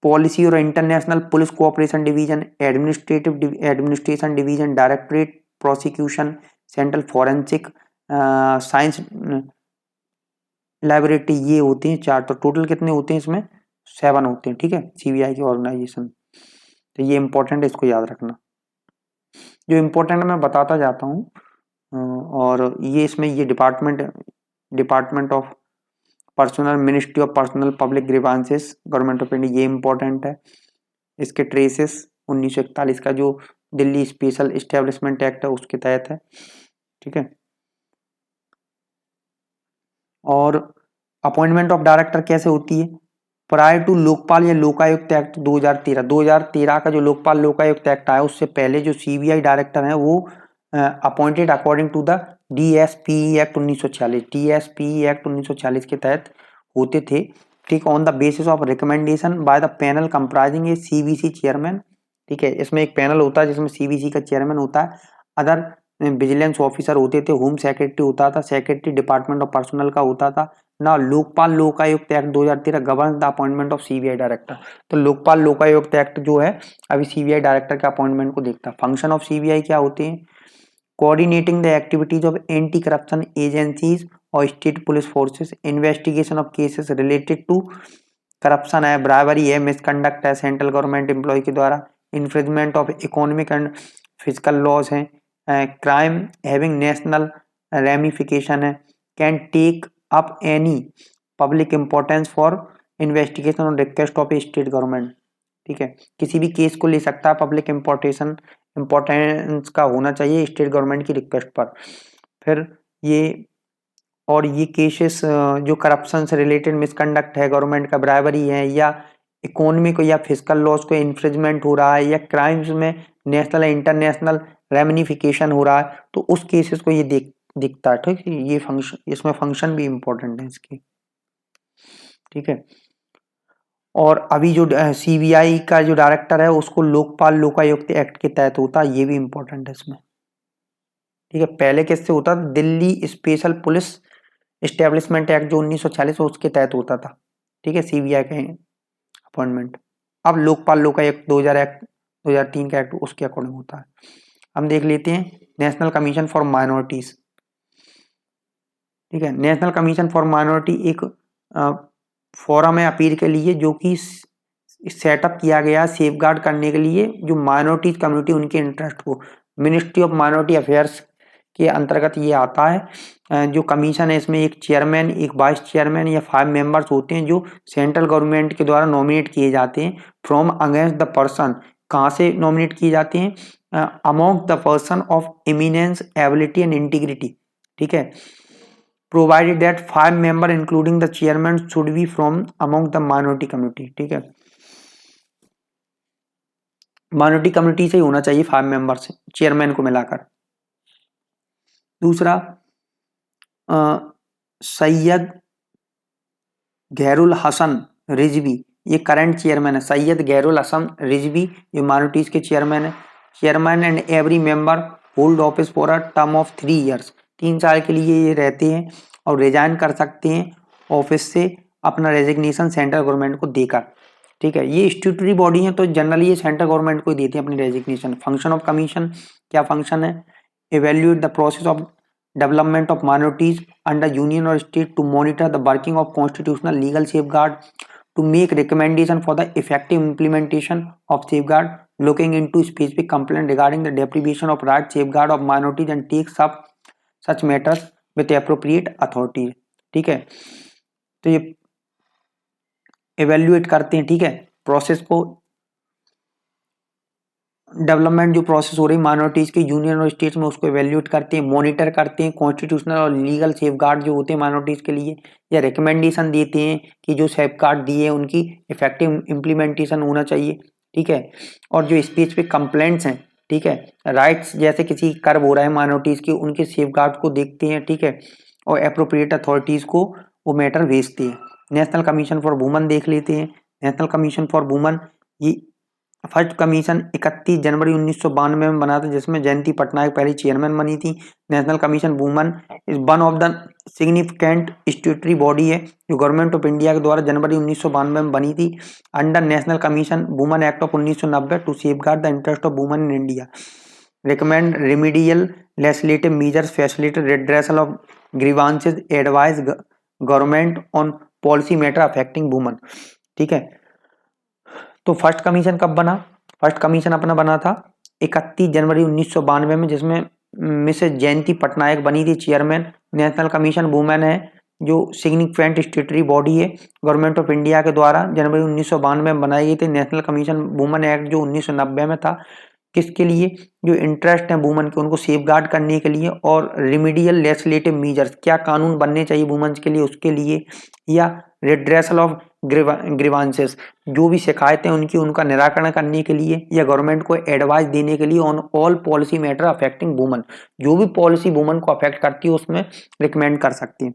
पॉलिसी और international police cooperation division, administration division, directorate prosecution, central forensic science laboratory, ये होते हैं 4। तो टोटल कितने होते हैं इसमें, 7 होते हैं, ठीक है, सीबीआई की ऑर्गेनाइजेशन। तो ये इंपॉर्टेंट है, इसको याद रखना। जो इंपॉर्टेंट मैं बताता जाता हूँ, और ये इसमें ये department of personal, ministry of personal, public grievances, government of India, ये इंपॉर्टेंट है। इसके ट्रेसेस 1941 का जो दिल्ली स्पेशल एस्टेब्लिशमेंट एक्ट है उसके तहत है, ठीक है। और अपॉइंटमेंट ऑफ डायरेक्टर कैसे होती है, प्रायर टू लोकपाल या लोकायुक्त एक्ट 2013 का जो लोकपाल लोकायुक्त एक्ट आया उससे पहले जो सीबीआई डायरेक्टर है वो appointed according to the DSPE act 1946, DSPE act 1946 के तहत होते थे, ठीक, on the basis of recommendation by the panel comprising a CVC chairman, ठीक है, इसमें एक पैनल होता है जिसमें CVC का चेयरमैन होता है, अदर विजिलेंस ऑफिसर होते थे, होम सेक्रेटरी होता था, सेक्रेटरी डिपार्टमेंट ऑफ पर्सनल का होता था ना। Lokpal Lokayukta act 2013 govern the appointment of CBI director. तो लोकपाल लोकायुक्त एक्ट जो है अभी CBI डायरेक्टर के अपॉइंटमेंट को देखता है। फंक्शन ऑफ CBI क्या होते हैं? Coordinating the activities of anti corruption agencies और state police forces, investigation of cases related to corruption है, ब्राइबरी है, मिसकंडक्ट है सेंट्रल गवर्नमेंट एम्प्लॉय के द्वारा, infringement of economic and physical laws है, क्राइम हैविंग नेशनल रेमिफिकेशन है, can take up any public importance for investigation on request of state government, ठीक है, किसी भी केस को ले सकता है, पब्लिक इंपॉर्टेंस का होना चाहिए स्टेट गवर्नमेंट की रिक्वेस्ट पर। फिर ये केसेस जो करप्शन से रिलेटेड मिसकंडक्ट है गवर्नमेंट का, ब्राइबरी है, या इकोनॉमिक या फिजिकल लॉस को इन्फ्रिंजमेंट हो रहा है, या क्राइम्स में नेशनल या इंटरनेशनल रेमिनिफिकेशन हो रहा है, तो उस केसेस को ये दिखता है, ठीक है। ये फंक्शन, इसमें फंक्शन भी इंपॉर्टेंट है इसकी, ठीक है। और अभी जो CBI का जो डायरेक्टर है उसको लोकपाल लोकायुक्त एक्ट के तहत होता है, ये भी इंपॉर्टेंट है इसमें, ठीक है। पहले किससे होता था? Delhi special police establishment act जो 1946 उसके तहत होता था, ठीक है, CBI का अपॉइंटमेंट। अब लोकपाल लोकायुक्त 2003 का एक्ट उसके अकॉर्डिंग होता है। हम देख लेते हैं नेशनल कमीशन फॉर माइनॉरिटीज, ठीक है। नेशनल कमीशन फॉर माइनॉरिटी एक फोरम है अपील के लिए जो कि सेटअप किया गया सेफगार्ड करने के लिए जो माइनॉरिटीज कम्युनिटी उनके इंटरेस्ट को। मिनिस्ट्री ऑफ माइनॉरिटी अफेयर्स के अंतर्गत ये आता है। जो कमीशन है इसमें एक चेयरमैन, एक वाइस चेयरमैन या 5 मेंबर्स होते हैं जो सेंट्रल गवर्नमेंट के द्वारा नॉमिनेट किए जाते हैं फ्रॉम अगेंस्ट द पर्सन। कहाँ से नॉमिनेट किए जाते हैं? Among the person of eminence, ability and integrity, ठीक है। Provided that 5 member including the chairman should be from among the minority community, ठीक है। माइनॉरिटी कम्युनिटी से ही होना चाहिए 5 मेंबर्स चेयरमैन को मिलाकर। दूसरा सैयद गैरुल हसन रिजवी, ये करंट चेयरमैन है। सैयद गैरुल हसन रिजवी ये माइनॉरिटीज के चेयरमैन है। Chairman and every member hold office for a term of 3 years, 3 साल के लिए ये रहते हैं और रिजाइन कर सकते हैं ऑफिस से अपना रेजिग्नेशन सेंट्रल गवर्नमेंट को देकर, ठीक है। ये स्ट्यूटरी बॉडी है तो जनरली ये सेंट्रल गवर्नमेंट को ही देती है अपनी रेजिग्नेशन। फंक्शन ऑफ कमीशन क्या फंक्शन है? Evaluate the process of development of minorities under union or state, to monitor the working of constitutional legal safeguard, to make recommendation for the effective implementation of safeguard, looking into specific complaint regarding the deprivation of right safeguard of minorities and take such matters with appropriate authority, ठीक है। तो ये evaluate करते हैं, ठीक है, process को, development जो प्रोसेस हो रही माइनॉरिटीज के यूनियन और स्टेट्स में उसको एवेल्यूएट करते हैं, मॉनिटर करते हैं, कॉन्स्टिट्यूशनल और लीगल सेफगार्ड जो होते हैं माइनॉरिटीज के लिए, या रिकमेंडेशन देते हैं कि जो सेफगार्ड दिए हैं उनकी इफेक्टिव इम्प्लीमेंटेशन होना चाहिए, ठीक है। और जो स्पेसिफिक कंप्लेंट्स हैं, ठीक है, राइट्स जैसे किसी कर्व हो रहा है माइनॉरिटीज के, उनके सेफगार्ड को देखते हैं, ठीक है, और अप्रोप्रिएट अथॉरिटीज को वो मैटर भेजते हैं। नेशनल कमीशन फॉर वुमन देख लेते हैं। नेशनल कमीशन फॉर वुमन ये फर्स्ट कमीशन 31 जनवरी 1992 में बना था जिसमें जयंती पटनायक पहली चेयरमैन बनी थी। National commission woman is one of the significant statutory body है जो गवर्नमेंट ऑफ इंडिया के द्वारा जनवरी 1992 में बनी थी under national commission woman act of 1990 to safeguard the interest of woman in India, recommend remedial legislative measures, facilitate redressal of grievances, advise government on policy matter affecting woman, ठीक है। तो first commission कब बना? First commission अपना बना था 31 जनवरी 1992 में जिसमें मिसेस जयंती पटनायक बनी थी चेयरमैन। नेशनल कमीशन वुमेन है जो सिग्निफिकेंट स्टेटरी बॉडी है गवर्नमेंट ऑफ इंडिया के द्वारा जनवरी 1992 में बनाई गई थी। नेशनल कमीशन वुमेन एक्ट जो 1990 में था, किसके लिए? जो इंटरेस्ट है वुमन के उनको सेफगार्ड करने के लिए, और रिमीडियल लेजिस्लेटिव मेजर्स क्या कानून बनने चाहिए वुमेन्स के लिए उसके लिए, या रिड्रेसल ऑफ ग्रीवांसेस, जो भी शिकायतें उनकी उनका निराकरण करने के लिए या गवर्नमेंट को एडवाइस देने के लिए on all policy matter affecting woman, जो भी पॉलिसी वुमन को अफेक्ट करती है उसमें रिकमेंड कर सकती है।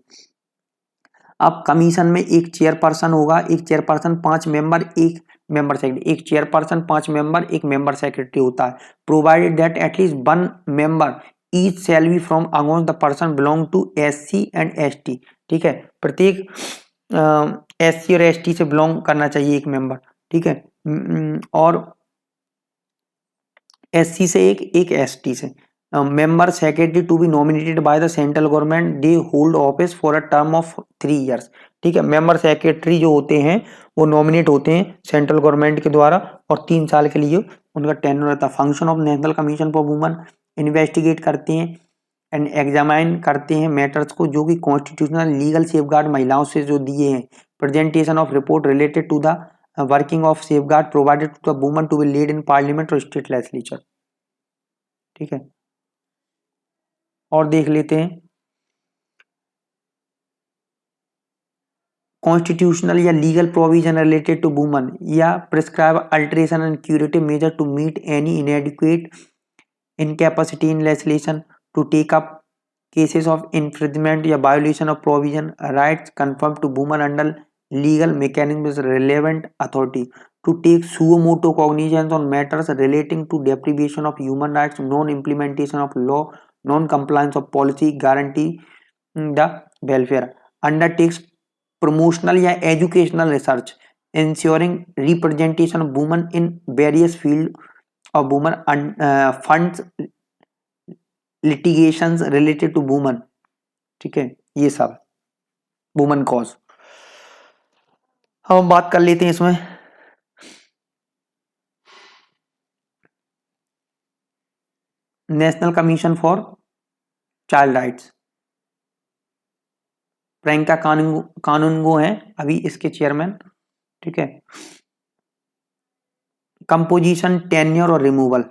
अब कमीशन में एक चेयरपर्सन होगा, एक चेयरपर्सन, 5 मेंबर, एक मेंबर सेक्रेटरी, एक चेयरपर्सन, 5 मेंबर, एक मेंबर सेक्रेटरी होता है। Provided that at least 1 member each shall be from among the person belong to SC and ST। ठीक है, प्रत्येक SC और ST से बिलोंग करना चाहिए एक मेंबर। ठीक है, और SC से एक ST से। Member secretary to be nominated by the central government, they hold office for a term of 3 years. ठीक है, मेंबर सेक्रेटरी जो होते हैं वो नॉमिनेट होते हैं सेंट्रल गवर्नमेंट के द्वारा और 3 साल के लिए उनका टेन्योर रहता है। Function of national commission for women, investigate करते हैं एंड एग्जामाइन करते हैं मैटर्स को जो कि कॉन्स्टिट्यूशनल लीगल सेफगार्ड महिलाओं से जो दिए हैं। Presentation of report related to the working of safeguard provided to the woman to be laid in parliament और स्टेट लेजिस्लेचर। ठीक है, और देख लेते हैं कॉन्स्टिट्यूशनल या legal provision related to woman या prescribe alteration and curative measure to meet any inadequate incapacity in legislation to take up cases of infringement या violation of provision rights confirmed to women under legal mechanism with relevant authority to take suo motu cognizance on matters relating to deprivation of human rights, non implementation of law, non compliance of policy, guarantee the welfare, undertakes promotional या educational research, ensuring representation of women in various fields of women funds litigations related to women। ठीक है, ये सब woman cause. हम बात कर लेते हैं इसमें national commission for child rights. Priyanka Kanungo हैं अभी इसके चेयरमैन। ठीक है, कंपोजिशन, टेन्योर और रिमूवल,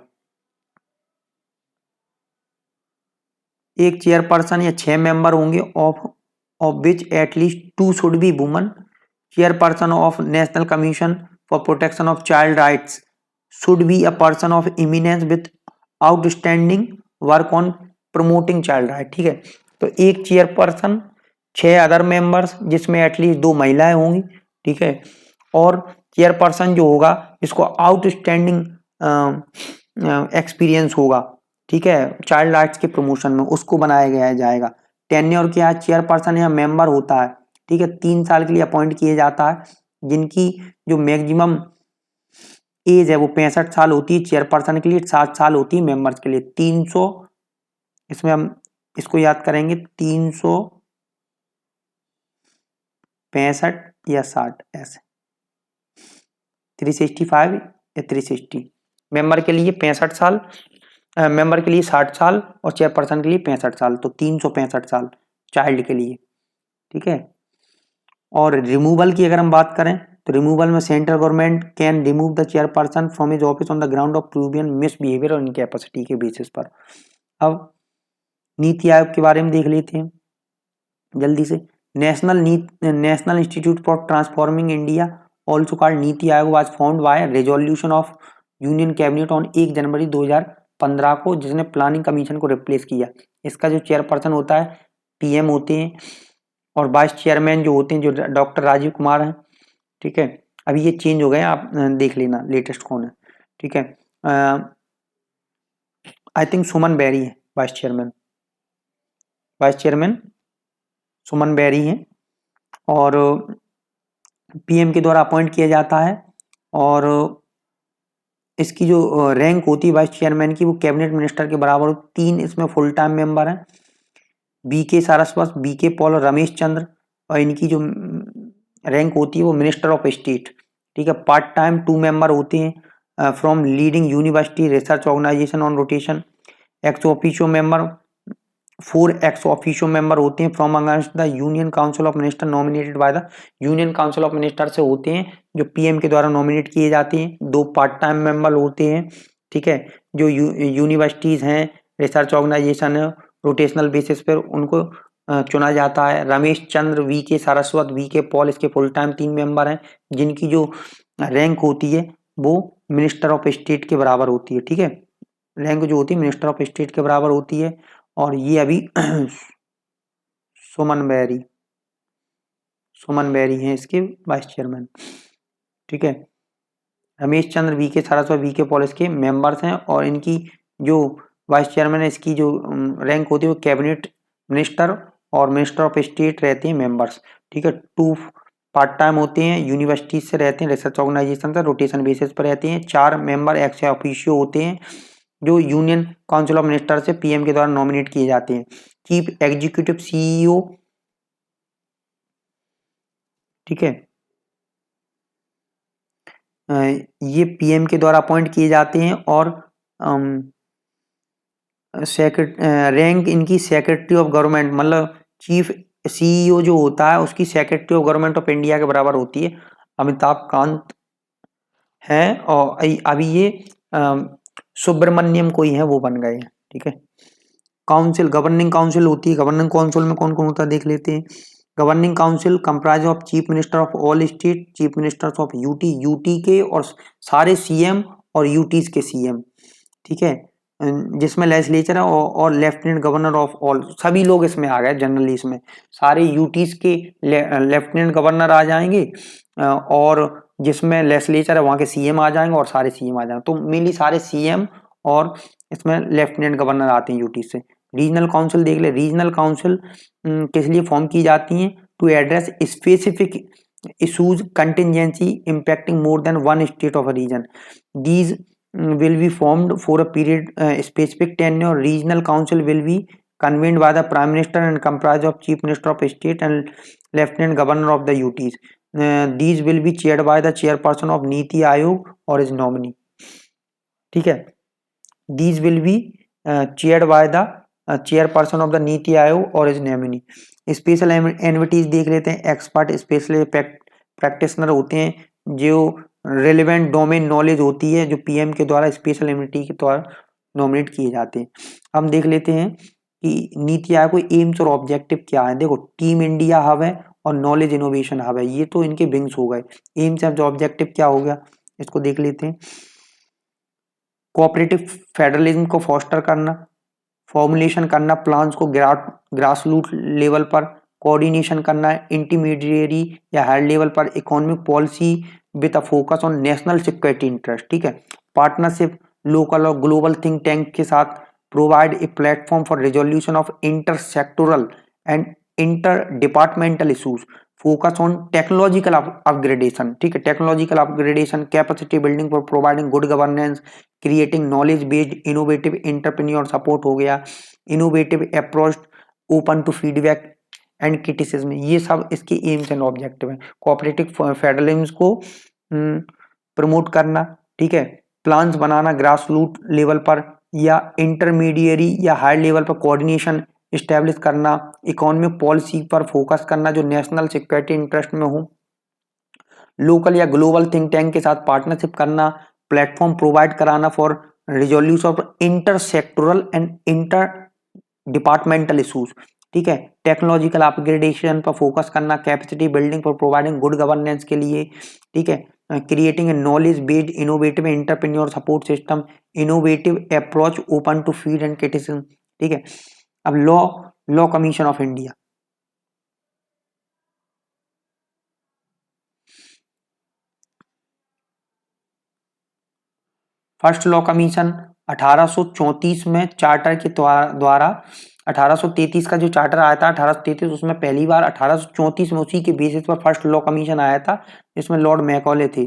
एक चेयरपर्सन या 6 मेंबर होंगे of which at least 2 should be woman. Chairperson of national commission for protection of child rights should be a person of eminence with outstanding work on promoting child right. ठीक है, तो एक chairperson, 6 other members जिसमें at least 2 महिलाएं होंगी। ठीक है, और चेयरपर्सन जो होगा इसको आउटस्टैंडिंग एक्सपीरियंस होगा। ठीक है, चाइल्ड राइट्स के प्रमोशन में उसको बनाया गया जाएगा। टेन्योर क्या है, चेयरपर्सन या मेंबर होता है। ठीक है, 3 साल के लिए अपॉइंट किए जाता है, जिनकी जो मैक्सिमम एज है वो 65 साल होती है चेयरपर्सन के लिए, 60 साल होती है मेंबर्स के लिए। 300, इसमें हम इसको याद करेंगे, 365 या 60 ऐसे, 365 या 360। मेंबर के लिए 65 साल, मेंबर के लिए 60 साल और चेयरपर्सन के लिए 65 साल, तो 365 साल चाइल्ड के लिए। ठीक है, और रिमूवल की अगर हम बात करें तो रिमूवल में central government can remove the chairperson from his office on the ground of proven misbehaviour और इनकैपेसिटी के बेसिस पर। अब नीति आयोग के बारे में देख लेते हैं जल्दी से। National institute for transforming India also called NITI Aayog was found by resolution of union cabinet on 1 जनवरी 2015 को, जिसने प्लानिंग कमीशन को रिप्लेस किया। इसका जो चेयरपर्सन होता है PM होते हैं और वाइस चेयरमैन जो होते हैं जो डॉक्टर राजीव कुमार हैं। ठीक है, अभी ये चेंज हो गए, आप देख लेना लेटेस्ट कौन है। ठीक है, आई थिंक सुमन बेरी है वाइस चेयरमैन सुमन बेरी हैं और PM के द्वारा अपॉइंट किया जाता है। और इसकी जो रैंक होती है वाइस चेयरमैन की वो कैबिनेट मिनिस्टर के बराबर होती। 3 इसमें फुल टाइम मेंबर हैं, BK सारस्वत, BK पॉल और रमेश चंद्र, और इनकी जो रैंक होती है वो मिनिस्टर ऑफ स्टेट। ठीक है, पार्ट टाइम 2 मेंबर होते हैं from leading university research organisation on rotation. Ex officio member 4 ex officio member होते हैं from against the union council of minister nominated by the union council of minister से होते हैं, जो PM के द्वारा नॉमिनेट किए जाते हैं। 2 पार्ट टाइम मेंबर होते हैं। ठीक है, जो यूनिवर्सिटीज हैं, रिसर्च ऑर्गेनाइजेशन है, रोटेशनल बेसिस पर उनको चुना जाता है। रमेश चंद्र, वी के सारस्वत, वी के पॉल इसके फुल टाइम 3 मेंबर हैं, जिनकी जो रैंक होती है वो मिनिस्टर ऑफ स्टेट के बराबर होती है। ठीक है, रैंक जो होती है मिनिस्टर ऑफ स्टेट के बराबर होती है। और ये अभी सुमन बेरी हैं इसके वाइस चेयरमैन। ठीक है, रमेश चंद्र, वी के सारस्वत, वी के पॉल इसके मेंबर्स हैं, और इनकी जो वाइस चेयरमैन है इसकी जो रैंक होती है वो कैबिनेट मिनिस्टर और मिनिस्टर ऑफ स्टेट रहते हैं मेंबर्स। ठीक है, 2 पार्ट टाइम होते हैं, यूनिवर्सिटी से रहते हैं, रिसर्च ऑर्गेनाइजेशन से रोटेशन बेसिस पर रहते हैं। 4 मेंबर एक्स ऑफिशियो होते हैं जो यूनियन काउंसिल ऑफ मिनिस्टर से पीएम के द्वारा नॉमिनेट किए जाते हैं। चीफ एग्जीक्यूटिव सीईओ, ठीक है, ये पीएम के द्वारा अपॉइंट किए जाते हैं। और रैंक इनकी सेक्रेटरी ऑफ गवर्नमेंट, मतलब चीफ सीईओ जो होता है उसकी secretary of government of India के बराबर होती है। अमिताभ कांत है, और अभी ये सुब्रमण्यम कोई है वो बन गए हैं। ठीक है, काउंसिल, गवर्निंग काउंसिल होती है। गवर्निंग काउंसिल में कौन कौन होता है देख लेते हैं। Governing council comprise of chief minister of all state, chief ministers of UT, UT के और सारे सीएम और यूटीज के सीएम। ठीक है, जिसमें लेजिस्लेचर है और लेफ्टिनेंट गवर्नर ऑफ ऑल, सभी लोग इसमें आ गए जनरली। इसमें सारे यूटीज के लेफ्टिनेंट गवर्नर आ जाएंगे, और जिसमें लेजिस्लेचर है वहाँ के सीएम आ जाएंगे और सारे सीएम आ जाएंगे। तो मेनली सारे सीएम और इसमें लेफ्टिनेंट गवर्नर आते हैं यूटी से। रीजनल काउंसिल देख ले। रीजनल काउंसिल किस लिए फॉर्म की जाती हैं? To address specific issues contingency impacting more than one state of a region. These will be formed for a period specific tenure. Regional council will be convened by the prime minister and comprised of chief minister of state and lieutenant governor of the UTs. These will be chaired by the chairperson of NITI Aayog और his nominee. ठीक है, these will be chaired by the chairperson of the NITI Aayog और is nominee. Special annuities देख लेते हैं। Expert special practitioner होते हैं जो रिलेवेंट डोमेन नॉलेज होती है, जो पीएम के द्वारा स्पेशल एनविटी के द्वारा नॉमिनेट किए जाते हैं। हम देख लेते हैं कि नीति आयोग को एम्स और ऑब्जेक्टिव क्या है। देखो, टीम इंडिया हब है और नॉलेज इनोवेशन हब है, ये तो इनके विंग्स हो गए। एम्स और ऑब्जेक्टिव क्या हो गया, इसको देख लेते हैं। कोऑपरेटिव फेडरलिज्म को फोस्टर करना, फॉर्मुलेशन करना प्लान्स को ग्रास रूट लेवल पर, कोऑर्डिनेशन करना इंटरमीडिएरी या हायर लेवल पर, economic policy with a focus on national security interest. ठीक है, पार्टनरशिप लोकल और ग्लोबल थिंक टैंक के साथ, provide a platform for resolution of intersectoral and inter departmental issues, focus on technological upgradation. ठीक है, technological upgradation, capacity building for providing good governance, creating knowledge based innovative entrepreneur support हो गया, innovative approach, open to feedback and criticism. ये सब इसके aims and objective हैं। Cooperative federalism को promote करना, ठीक है, प्लान्स बनाना ग्रास रूट लेवल पर या इंटरमीडिएरी या हायर लेवल पर, कोऑर्डिनेशन इस्टेब्लिश करना, इकोनॉमिक पॉलिसी पर फोकस करना जो नेशनल सिक्योरिटी इंटरेस्ट में हो, लोकल या ग्लोबल थिंक टैंक के साथ पार्टनरशिप करना, प्लेटफॉर्म प्रोवाइड कराना for resolution of intersectoral and inter departmental issues. ठीक है, टेक्नोलॉजिकल अपग्रेडेशन पर फोकस करना, capacity building for providing good governance के लिए। ठीक है, creating a knowledge based innovative entrepreneur support system, innovative approach, open to feed and criticism. ठीक है, अब law commission of India. First law commission 1834 में चार्टर के द्वारा 1833 का जो चार्टर आया था 1833, उसमें पहली बार 1834 में उसी के बेसिस पर फर्स्ट लॉ कमीशन आया था, जिसमें लॉर्ड मैकॉले थे।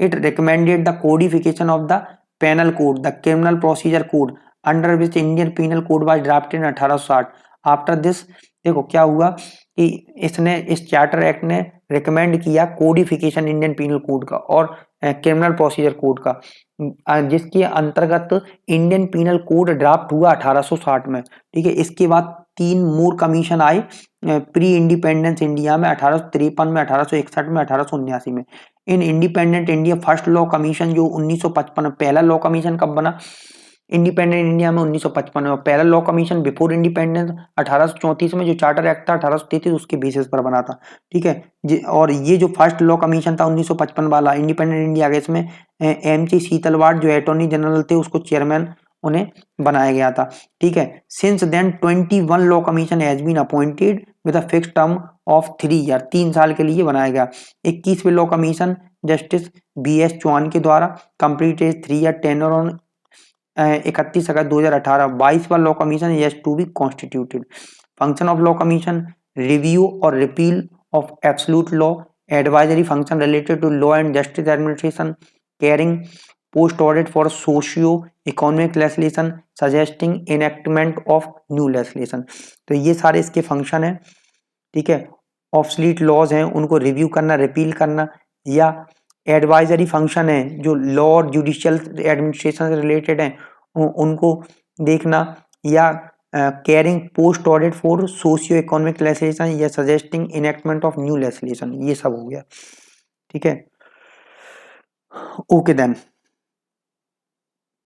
It recommended the codification of the penal code, the criminal procedure code, under which Indian penal code was drafted in 1860। After this, देखो क्या हुआ कि इस चार्टर एक्ट ने रिकमेंड किया कोडिफिकेशन इंडियन पीनल कोड का और क्रिमिनल प्रोसीजर कोड का, जिसके अंतर्गत इंडियन पीनल कोड ड्राफ्ट हुआ 1860 में। ठीक है, इसके बाद 3 मोर कमीशन आए प्री इंडिपेंडेंस इंडिया में 1853 में, 1861 में, 1879 में। In independent India first law commission जो 1955 में, पहला लॉ कमीशन कब बना? इंडिपेंडेंट इंडिया में 1955 में। पहला लॉ कमीशन बिफोर इंडिपेंडेंस 1834 में जो चार्टर एक्ट था 1833 उसके बेसिस पर बना था, ठीक है। और ये जो फर्स्ट लॉ कमीशन था 1955 वाला इंडिपेंडेंट इंडिया के, इसमें एम.सी. शीतलवाड़ जो अटॉर्नी जनरल थे उसको चेयरमैन उन्हें बनाया गया था, ठीक है। Since then 21 law commission has been appointed with a fixed term of 3 year, 3 साल के लिए बनाया गया। 21वें law commission justice B S. Chauhan के द्वारा कंप्लीट 3 ईयर टेन्योर ऑन 31 अगस्त 2018। 22वां law commission yes to be constituted. Function of law commission review और repeal of absolute law, advisory function related to law and justice administration, carrying post audit for socio economic legislation, suggesting enactment of new legislation. तो ये सारे इसके function है, ठीक है। Obsolete laws हैं उनको रिव्यू करना, रिपील करना, या एडवाइजरी फंक्शन है जो लॉ और जुडिशियल एडमिनिस्ट्रेशन से रिलेटेड हैं उनको देखना, या carrying post audit for socio economic legislation या suggesting enactment of new legislation, ये सब हो गया, ठीक है। Okay then